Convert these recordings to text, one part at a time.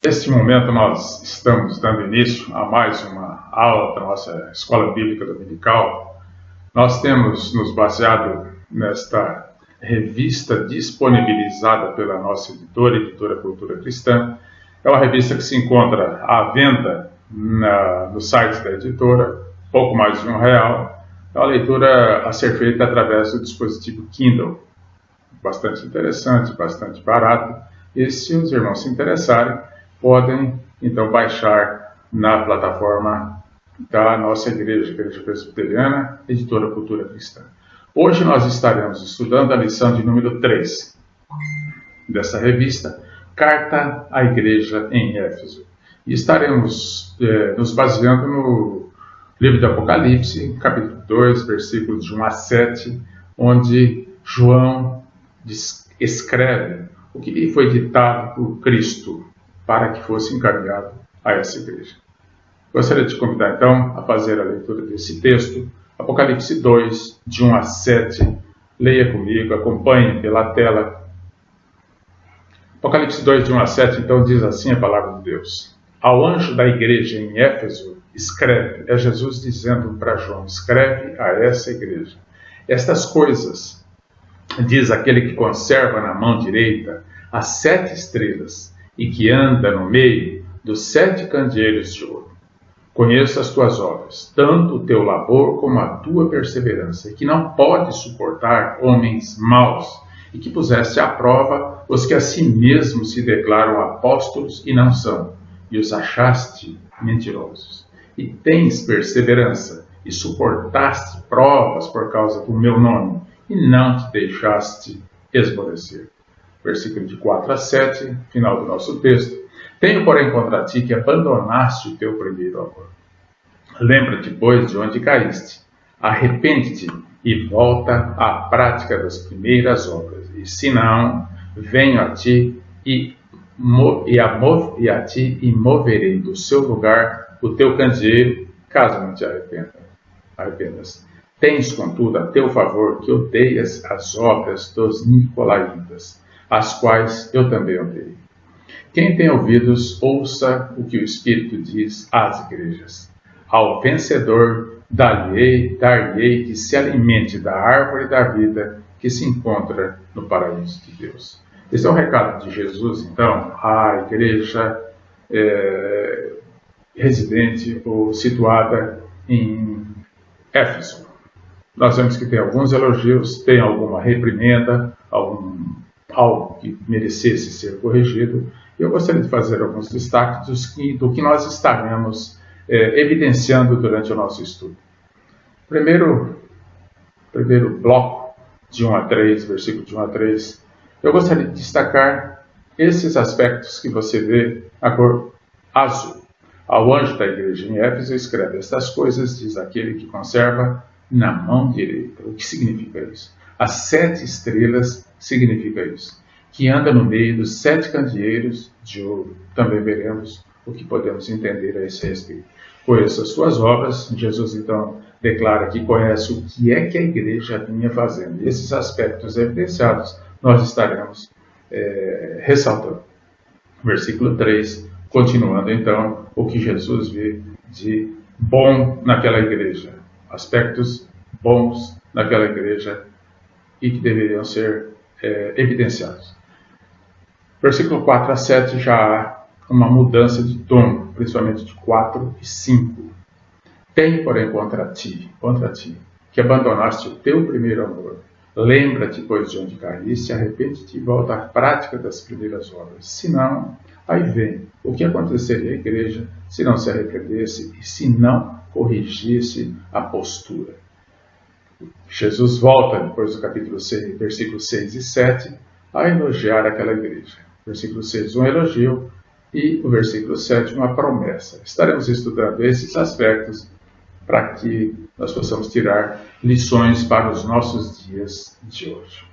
Neste momento, nós estamos dando início a mais uma aula da nossa Escola Bíblica Dominical. Nós temos nos baseado nesta revista disponibilizada pela nossa editora Cultura Cristã. É uma revista que se encontra à venda no site da editora, pouco mais de R$1. É uma leitura a ser feita através do dispositivo Kindle. Bastante interessante, bastante barato. E se os irmãos se interessarem, podem então baixar na plataforma da nossa Igreja Presbiteriana, Editora Cultura Cristã. Hoje nós estaremos estudando a lição de número 3 dessa revista, Carta à Igreja em Éfeso. E estaremos nos baseando no livro de Apocalipse, capítulo 2, versículos de 1 a 7, onde João escreve o que foi ditado por Cristo para que fosse encaminhado a essa igreja. Gostaria de te convidar então a fazer a leitura desse texto, Apocalipse 2, de 1 a 7. Leia comigo, acompanhe pela tela. Apocalipse 2, de 1 a 7, então diz assim a palavra de Deus. Ao anjo da igreja em Éfeso, escreve, é Jesus dizendo para João, escreve a essa igreja. Estas coisas diz aquele que conserva na mão direita as 7 estrelas e que anda no meio dos 7 candeeiros de ouro. Conheço as tuas obras, tanto o teu labor como a tua perseverança, e que não podes suportar homens maus, e que puseste à prova os que a si mesmos se declaram apóstolos e não são, e os achaste mentirosos. E tens perseverança, e suportaste provas por causa do meu nome, e não te deixaste esmorecer. Versículo de 4 a 7, final do nosso texto. Tenho, porém, contra ti que abandonaste o teu primeiro amor. Lembra-te, pois, de onde caíste. Arrepende-te e volta à prática das primeiras obras. E se não, venho a ti e moverei do seu lugar o teu candeeiro, caso não te arrependas. Tens, contudo, a teu favor que odeias as obras dos nicolaítas, as quais eu também odeio. Quem tem ouvidos, ouça o que o Espírito diz às igrejas. Ao vencedor dar-lhe-ei que se alimente da árvore da vida que se encontra no paraíso de Deus. Esse é o recado de Jesus, então, à igreja residente ou situada em Éfeso. Nós vemos que tem alguns elogios, tem alguma reprimenda, algo que merecesse ser corrigido. Eu gostaria de fazer alguns destaques do que nós estaremos evidenciando durante o nosso estudo. Primeiro bloco, de 1 a 3, versículo de 1 a 3, eu gostaria de destacar esses aspectos que você vê a cor azul. Ao anjo da igreja em Éfeso escreve estas coisas, diz aquele que conserva na mão direita. O que significa isso? As 7 estrelas significa isso. Que anda no meio dos 7 candeeiros de ouro. Também veremos o que podemos entender a esse respeito. Conheço as suas obras. Jesus, então, declara que conhece o que é que a igreja vinha fazendo. E esses aspectos evidenciados nós estaremos ressaltando. Versículo 3, continuando, então, o que Jesus vê de bom naquela igreja. Aspectos bons naquela igreja e que deveriam ser evidenciados. Versículo 4 a 7 já há uma mudança de tom, principalmente de 4 e 5. Tenho, porém, contra ti, que abandonaste o teu primeiro amor. Lembra-te, pois, de onde caíste, arrepende-te e volta à prática das primeiras obras. Se não, aí vem o que aconteceria à igreja se não se arrependesse e se não corrigisse a postura. Jesus volta, depois do capítulo 6, versículos 6 e 7, a elogiar aquela igreja. Versículo 6, um elogio, e o versículo 7, uma promessa. Estaremos estudando esses aspectos para que nós possamos tirar lições para os nossos dias de hoje.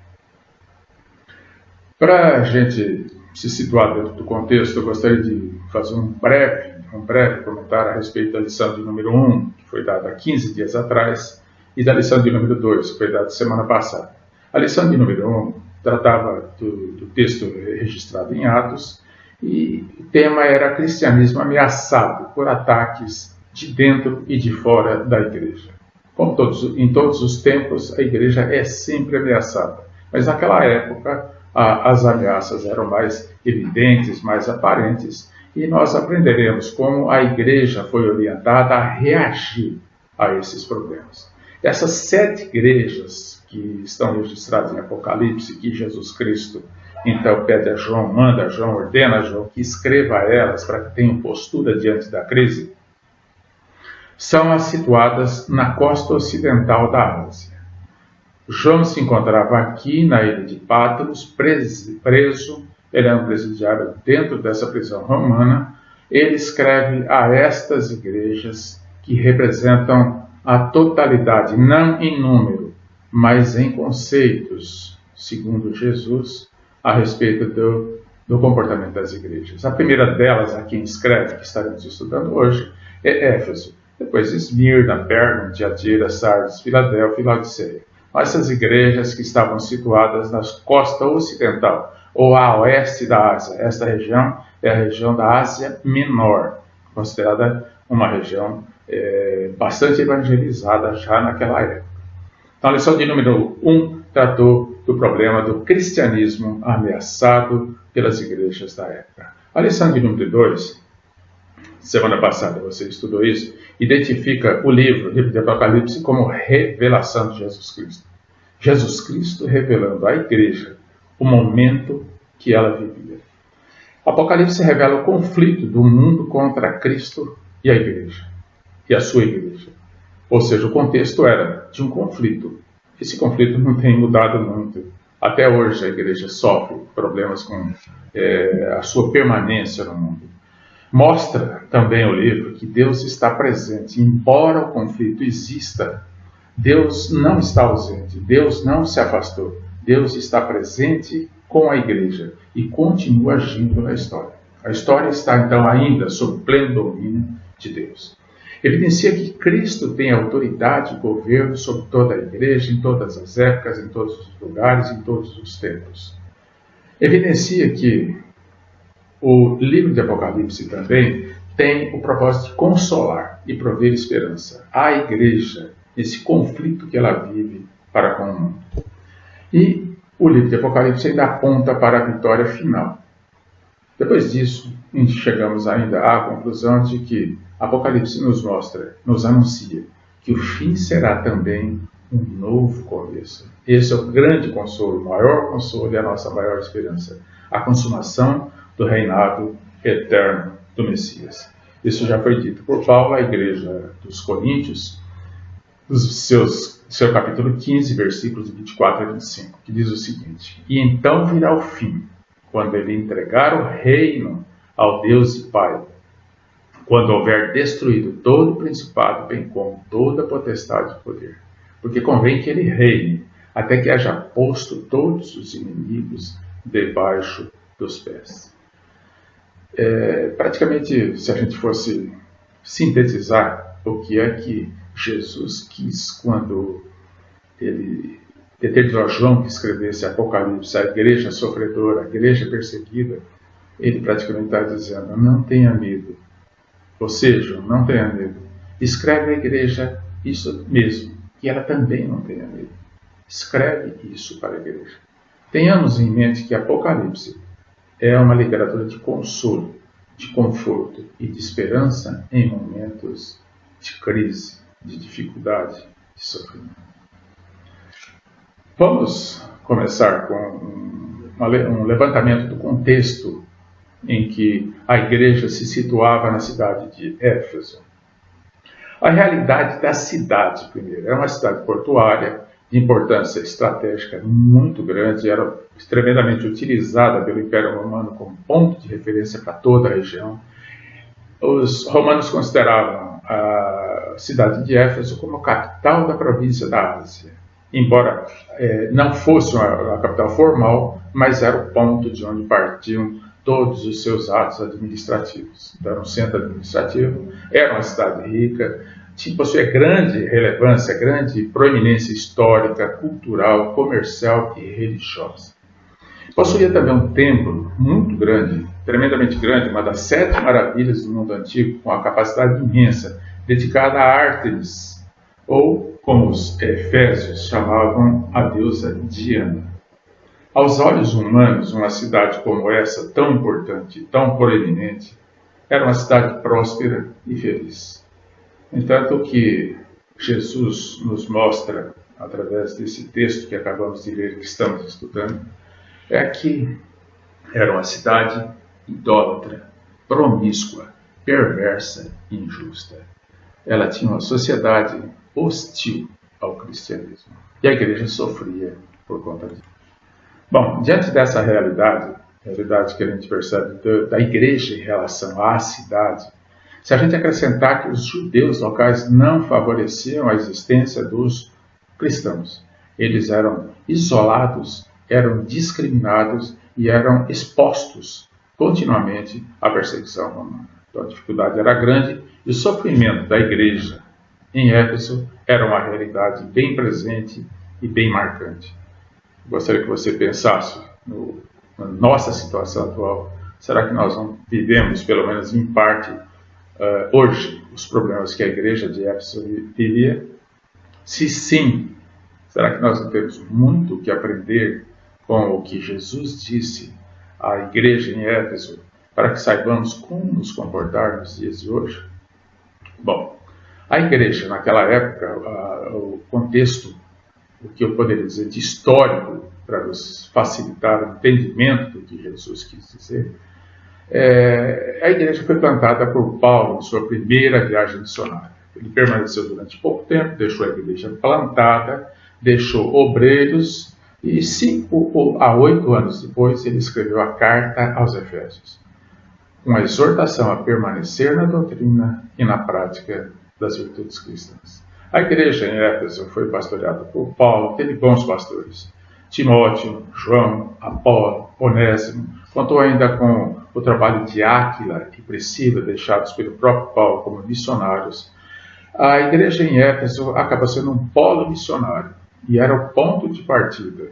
Para a gente se situar dentro do contexto, eu gostaria de fazer um breve comentário a respeito da lição de número 1, que foi dada há 15 dias atrás, e da lição de número 2, que foi dada semana passada. A lição de número 1 tratava do texto registrado em Atos, E o tema era cristianismo ameaçado por ataques de dentro e de fora da igreja. Como em todos os tempos, a igreja é sempre ameaçada. Mas naquela época, as ameaças eram mais evidentes, mais aparentes. E nós aprenderemos como a igreja foi orientada a reagir a esses problemas. Essas 7 igrejas que estão registradas em Apocalipse, que Jesus Cristo então pede a João, manda a João, ordena a João que escreva a elas para que tenham postura diante da crise, são as situadas na costa ocidental da Ásia. João se encontrava aqui na ilha de Patmos, preso, ele é um presidiário dentro dessa prisão romana. Ele escreve a estas igrejas que representam a totalidade, não em número, mas em conceitos, segundo Jesus, a respeito do comportamento das igrejas. A primeira delas, a quem escreve, que estaremos estudando hoje, é Éfeso. Depois Esmirna, Pérgamo, Tiatira, Sardes, Filadélfia e Laodiceia. Essas igrejas que estavam situadas na costa ocidental, ou a oeste da Ásia. Esta região é a região da Ásia Menor, considerada uma região bastante evangelizada já naquela época. Então, a lição de número 1 tratou do problema do cristianismo ameaçado pelas igrejas da época. A lição de número 2, semana passada você estudou isso, identifica o livro de Apocalipse como revelação de Jesus Cristo. Jesus Cristo revelando à igreja o momento que ela vivia. Apocalipse revela o conflito do mundo contra Cristo e a igreja, e a sua igreja. Ou seja, o contexto era de um conflito. Esse conflito não tem mudado muito. Até hoje a igreja sofre problemas com a sua permanência no mundo. Mostra também o livro que Deus está presente. Embora o conflito exista, Deus não está ausente, Deus não se afastou. Deus está presente com a igreja e continua agindo na história. A história está então ainda sob pleno domínio de Deus. Evidencia que Cristo tem autoridade e governo sobre toda a igreja, em todas as épocas, em todos os lugares, em todos os tempos. Evidencia que o livro de Apocalipse também tem o propósito de consolar e prover esperança à igreja nesse conflito que ela vive para com o mundo. E o livro de Apocalipse ainda aponta para a vitória final. Depois disso, chegamos ainda à conclusão de que Apocalipse nos anuncia que o fim será também um novo começo. Esse é o grande consolo, o maior consolo e a nossa maior esperança. A consumação do reinado eterno do Messias. Isso já foi dito por Paulo à igreja dos Coríntios, seu capítulo 15, versículos 24 a 25, que diz o seguinte: E então virá o fim, quando ele entregar o reino ao Deus e Pai, quando houver destruído todo o principado, bem como toda a potestade e poder. Porque convém que ele reine, até que haja posto todos os inimigos debaixo dos pés. Praticamente, se a gente fosse sintetizar o que é que Jesus quis quando ele determinou a João que escrevesse Apocalipse, a igreja sofredora, a igreja perseguida, ele praticamente está dizendo: não tenha medo. Ou seja, não tenha medo. Escreve à igreja isso mesmo, que ela também não tenha medo. Escreve isso para a igreja. Tenhamos em mente que Apocalipse é uma literatura de consolo, de conforto e de esperança em momentos de crise, de dificuldade, de sofrimento. Vamos começar com um levantamento do contexto em que a igreja se situava na cidade de Éfeso. A realidade da cidade, primeiro, era uma cidade portuária de importância estratégica muito grande, era extremamente utilizada pelo Império Romano como ponto de referência para toda a região. Os romanos consideravam a cidade de Éfeso como capital da província da Ásia, embora não fosse a capital formal, mas era o ponto de onde partiam todos os seus atos administrativos. Então, era um centro administrativo, era uma cidade rica, possuía grande relevância, grande proeminência histórica, cultural, comercial e religiosa. Possuía também um templo muito grande, tremendamente grande, uma das 7 maravilhas do mundo antigo, com uma capacidade imensa, dedicada a Ártemis, ou, como os efésios chamavam, a deusa Diana. Aos olhos humanos, uma cidade como essa, tão importante, tão proeminente, era uma cidade próspera e feliz. Entanto, o que Jesus nos mostra, através desse texto que acabamos de ler, que estamos estudando, é que era uma cidade idólatra, promíscua, perversa e injusta. Ela tinha uma sociedade hostil ao cristianismo. E a igreja sofria por conta disso. Bom, diante dessa realidade que a gente percebe da igreja em relação à cidade, se a gente acrescentar que os judeus locais não favoreciam a existência dos cristãos, eles eram isolados, eram discriminados e eram expostos continuamente à perseguição romana. Então a dificuldade era grande e o sofrimento da igreja em Éfeso era uma realidade bem presente e bem marcante. Gostaria que você pensasse na nossa situação atual. Será que nós não vivemos, pelo menos em parte, hoje, os problemas que a igreja de Éfeso vivia? Se sim, será que nós não temos muito o que aprender com o que Jesus disse à igreja em Éfeso, para que saibamos como nos comportar nos dias de hoje? Bom, a igreja naquela época, o contexto, o que eu poderia dizer de histórico, para nos facilitar o entendimento do que Jesus quis dizer, a igreja foi plantada por Paulo em sua primeira viagem missionária. Ele permaneceu durante pouco tempo, deixou a igreja plantada, deixou obreiros, e 5 a 8 anos depois ele escreveu a carta aos Efésios, com a exortação a permanecer na doutrina e na prática das virtudes cristãs. A igreja em Éfeso foi pastoreada por Paulo, teve bons pastores. Timóteo, João, Apolo, Onésimo, contou ainda com o trabalho de Áquila e Priscila, deixados pelo próprio Paulo como missionários. A igreja em Éfeso acaba sendo um polo missionário e era o ponto de partida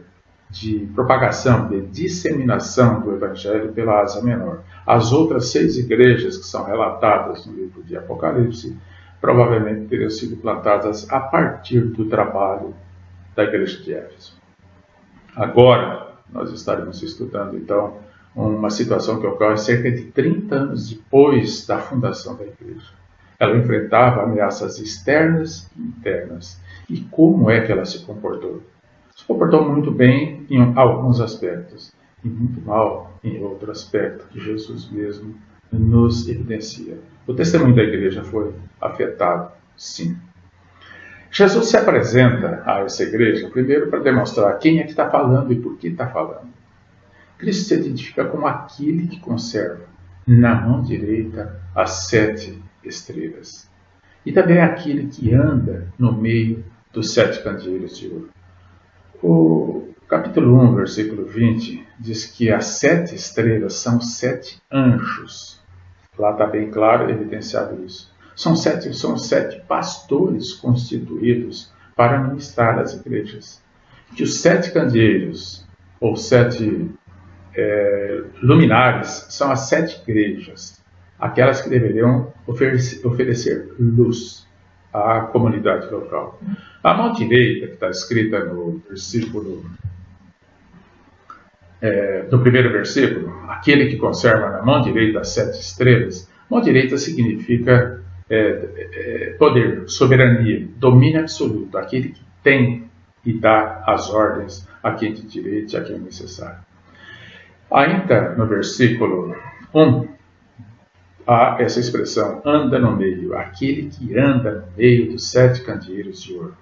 de propagação, de disseminação do Evangelho pela Ásia Menor. As outras 6 igrejas que são relatadas no livro de Apocalipse provavelmente teriam sido plantadas a partir do trabalho da igreja de Éfeso. Agora, nós estaremos estudando, então, uma situação que ocorre cerca de 30 anos depois da fundação da igreja. Ela enfrentava ameaças externas e internas. E como é que ela se comportou? Se comportou muito bem em alguns aspectos e muito mal em outro aspecto, que Jesus mesmo nos evidencia. O testemunho da igreja foi afetado, sim. Jesus se apresenta a essa igreja, primeiro para demonstrar quem é que está falando e por que está falando. Cristo se identifica como aquele que conserva na mão direita as 7 estrelas. E também é aquele que anda no meio dos 7 candeeiros de ouro. O capítulo 1, versículo 20, diz que as 7 estrelas são 7 anjos. Lá está bem claro, evidenciado isso. São 7 pastores constituídos para ministrar as igrejas. Que os 7 candeeiros, ou 7 luminares, são as 7 igrejas, aquelas que deveriam oferecer luz à comunidade local. A mão direita, que está escrita no versículo, no primeiro versículo, aquele que conserva na mão direita as 7 estrelas, mão direita significa poder, soberania, domínio absoluto, aquele que tem e dá as ordens a quem de direito e a quem é necessário. Ainda no versículo 1, há essa expressão, anda no meio, aquele que anda no meio dos 7 candeeiros de ouro.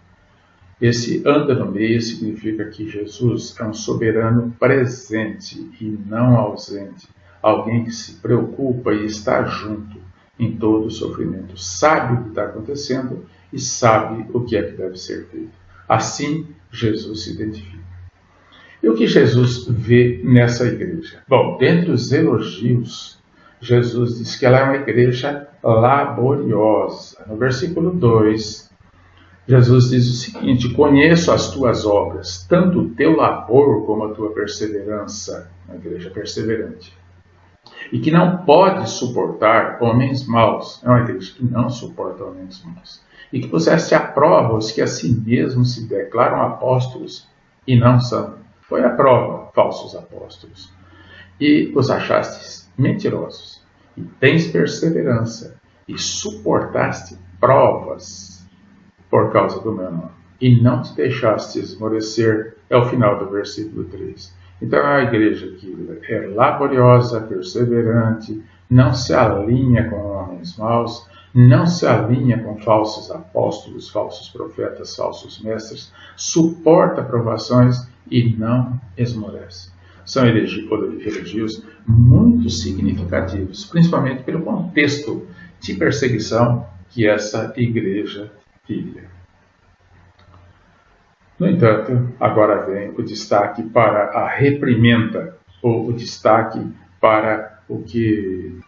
Esse anda no meio significa que Jesus é um soberano presente e não ausente, alguém que se preocupa e está junto em todo o sofrimento, sabe o que está acontecendo e sabe o que é que deve ser feito. Assim, Jesus se identifica. E o que Jesus vê nessa igreja? Bom, dentre os elogios, Jesus diz que ela é uma igreja laboriosa. No versículo 2, Jesus diz o seguinte: conheço as tuas obras, tanto o teu labor como a tua perseverança, a igreja perseverante, e que não pode suportar homens maus. É uma igreja que não suporta homens maus. E que puseste à prova os que a si mesmos se declaram apóstolos e não são. Foi a prova, falsos apóstolos. E os achastes mentirosos. E tens perseverança, e suportaste provas por causa do meu nome. E não te deixaste esmorecer. É o final do versículo 3. Então é uma igreja que é laboriosa, perseverante, não se alinha com homens maus, não se alinha com falsos apóstolos, falsos profetas, falsos mestres, suporta provações e não esmorece. São elogios muito significativos, principalmente pelo contexto de perseguição que essa igreja vivia. No entanto, agora vem o destaque para a reprimenda, ou o destaque para o que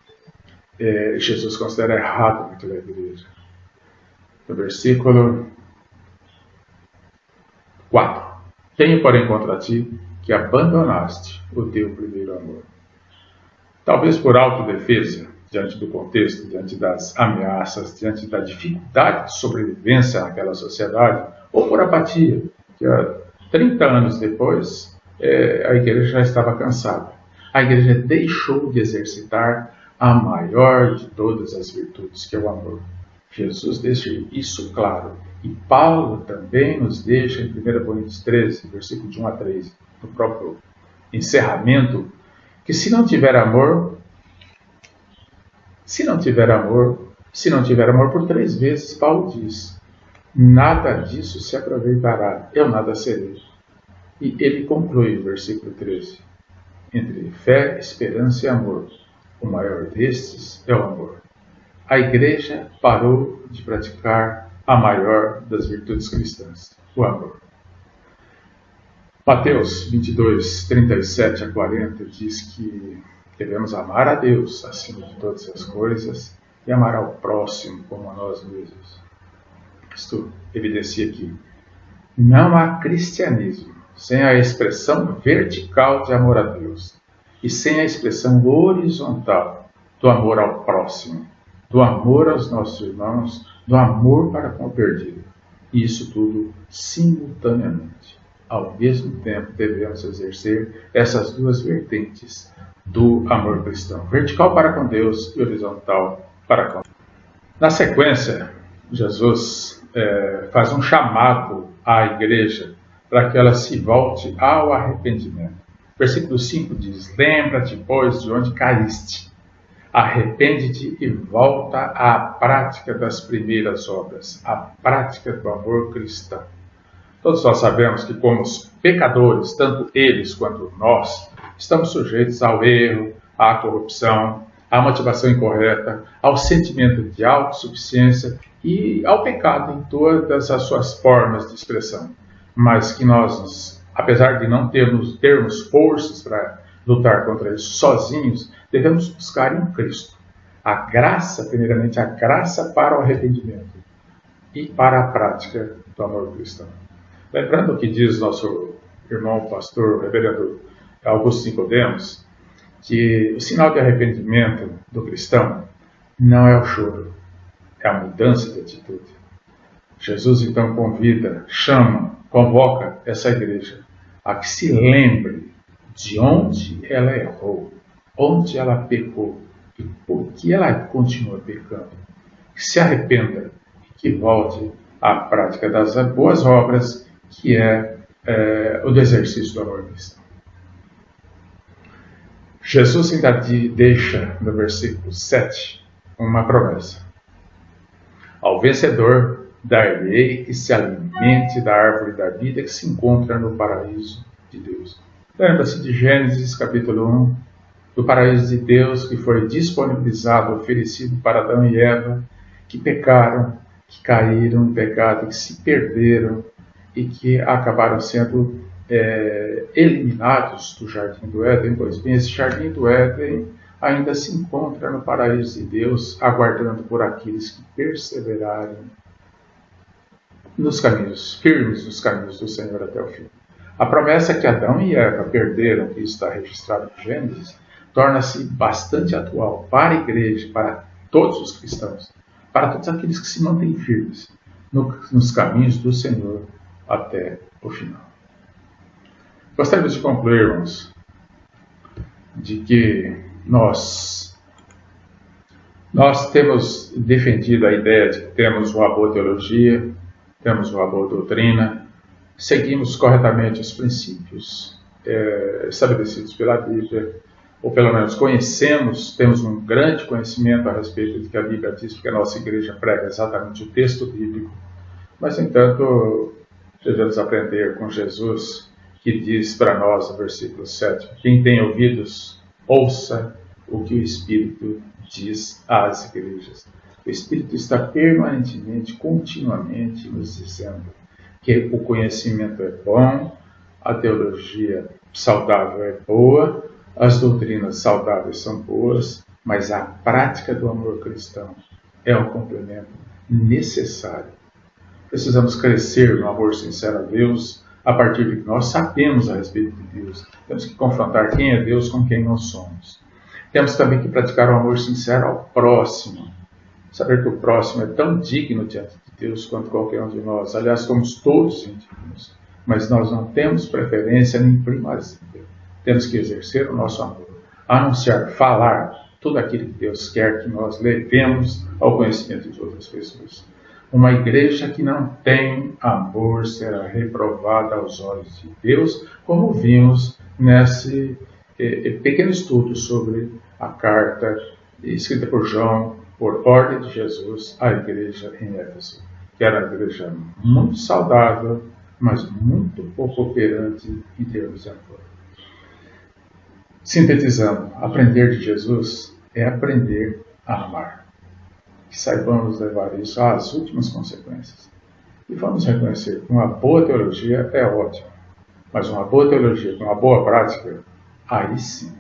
Jesus considera errado naquela igreja. No versículo 4. Tenho, porém, contra ti que abandonaste o teu primeiro amor. Talvez por autodefesa, diante do contexto, diante das ameaças, diante da dificuldade de sobrevivência naquela sociedade, ou por apatia, que 30 anos depois a igreja já estava cansada. A igreja deixou de exercitar a maior de todas as virtudes, que é o amor. Jesus deixa isso claro. E Paulo também nos deixa em 1 Coríntios 13, versículo de 1 a 3, no próprio encerramento, que se não tiver amor por 3 vezes, Paulo diz, nada disso se aproveitará, eu nada serei. E ele conclui o versículo 13, entre fé, esperança e amor, o maior destes é o amor. A igreja parou de praticar a maior das virtudes cristãs, o amor. Mateus 22, 37 a 40 diz que devemos amar a Deus acima de todas as coisas e amar ao próximo como a nós mesmos. Isto evidencia que não há cristianismo sem a expressão vertical de amor a Deus e sem a expressão horizontal do amor ao próximo, do amor aos nossos irmãos, do amor para com o perdido. E isso tudo simultaneamente. Ao mesmo tempo devemos exercer essas duas vertentes do amor cristão, vertical para com Deus e horizontal para com Deus. Na sequência, Jesus faz um chamado à igreja para que ela se volte ao arrependimento. Versículo 5 diz, lembra-te, pois, de onde caíste. Arrepende-te e volta à prática das primeiras obras, à prática do amor cristão. Todos nós sabemos que, como os pecadores, tanto eles quanto nós, estamos sujeitos ao erro, à corrupção, à motivação incorreta, ao sentimento de autossuficiência e ao pecado em todas as suas formas de expressão. Mas que nós, apesar de não termos forças para lutar contra isso sozinhos, devemos buscar em Cristo a graça, primeiramente a graça para o arrependimento e para a prática do amor cristão. Lembrando o que diz nosso irmão pastor, reverendo Augusto Nicodemos, que o sinal de arrependimento do cristão não é o choro, é a mudança de atitude. Jesus então convida, chama, convoca essa igreja a que se lembre de onde ela errou, onde ela pecou e por que ela continua pecando. Que se arrependa e que volte à prática das boas obras, que é o do exercício do amor cristão. Jesus ainda deixa no versículo 7 uma promessa. Ao vencedor dar-lhe que se alimente da árvore da vida que se encontra no paraíso de Deus. Lembra-se de Gênesis capítulo 1, do paraíso de Deus que foi disponibilizado, oferecido para Adão e Eva, que pecaram, que caíram em pecado, que se perderam e que acabaram sendo eliminados do Jardim do Éden. Pois bem, esse Jardim do Éden ainda se encontra no paraíso de Deus, aguardando por aqueles que perseverarem nos caminhos, firmes nos caminhos do Senhor até o fim. A promessa que Adão e Eva perderam, que está registrado em Gênesis, torna-se bastante atual para a igreja, para todos os cristãos, para todos aqueles que se mantêm firmes nos caminhos do Senhor até o final. Gostaríamos de concluir, irmãos, de que nós temos defendido a ideia de que temos uma boa teologia, temos uma boa doutrina, seguimos corretamente os princípios estabelecidos pela Bíblia, ou pelo menos conhecemos, temos um grande conhecimento a respeito do que a Bíblia diz, porque a nossa igreja prega exatamente o texto bíblico. Mas, no entanto, devemos aprender com Jesus, que diz para nós no versículo 7, quem tem ouvidos, ouça o que o Espírito diz às igrejas. O Espírito está permanentemente, continuamente nos dizendo que o conhecimento é bom, a teologia saudável é boa, as doutrinas saudáveis são boas, mas a prática do amor cristão é um complemento necessário. Precisamos crescer no amor sincero a Deus a partir de que nós sabemos a respeito de Deus. Temos que confrontar quem é Deus com quem nós somos. Temos também que praticar o amor sincero ao próximo. Saber que o próximo é tão digno diante de Deus quanto qualquer um de nós. Aliás, somos todos indignos, mas nós não temos preferência nem primazia. Temos que exercer o nosso amor, anunciar, falar tudo aquilo que Deus quer que nós levemos ao conhecimento de outras pessoas. Uma igreja que não tem amor será reprovada aos olhos de Deus, como vimos nesse pequeno estudo sobre a carta escrita por João, por ordem de Jesus, à igreja em Éfeso, que era uma igreja muito saudável, mas muito pouco operante em termos de amor. Sintetizando, aprender de Jesus é aprender a amar. Que saibamos levar isso às últimas consequências. E vamos reconhecer que uma boa teologia é ótima, mas uma boa teologia com uma boa prática, aí sim,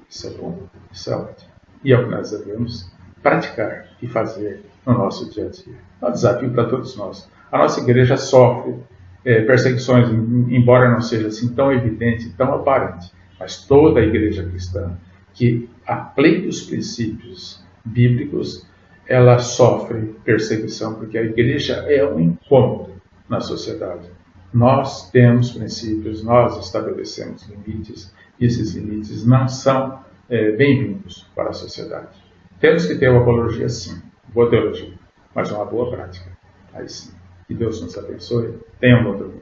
isso é bom, isso é ótimo. E é o que nós devemos praticar e fazer no nosso dia a dia. É um desafio para todos nós. A nossa igreja sofre perseguições, embora não seja assim tão evidente, tão aparente. Mas toda a igreja cristã que aplica os princípios bíblicos, ela sofre perseguição, porque a igreja é um encontro na sociedade. Nós temos princípios, nós estabelecemos limites, e esses limites não são bem-vindos para a sociedade. Temos que ter uma apologia, sim, boa teologia, mas uma boa prática. Aí sim. Que Deus nos abençoe. Tenha um bom domingo.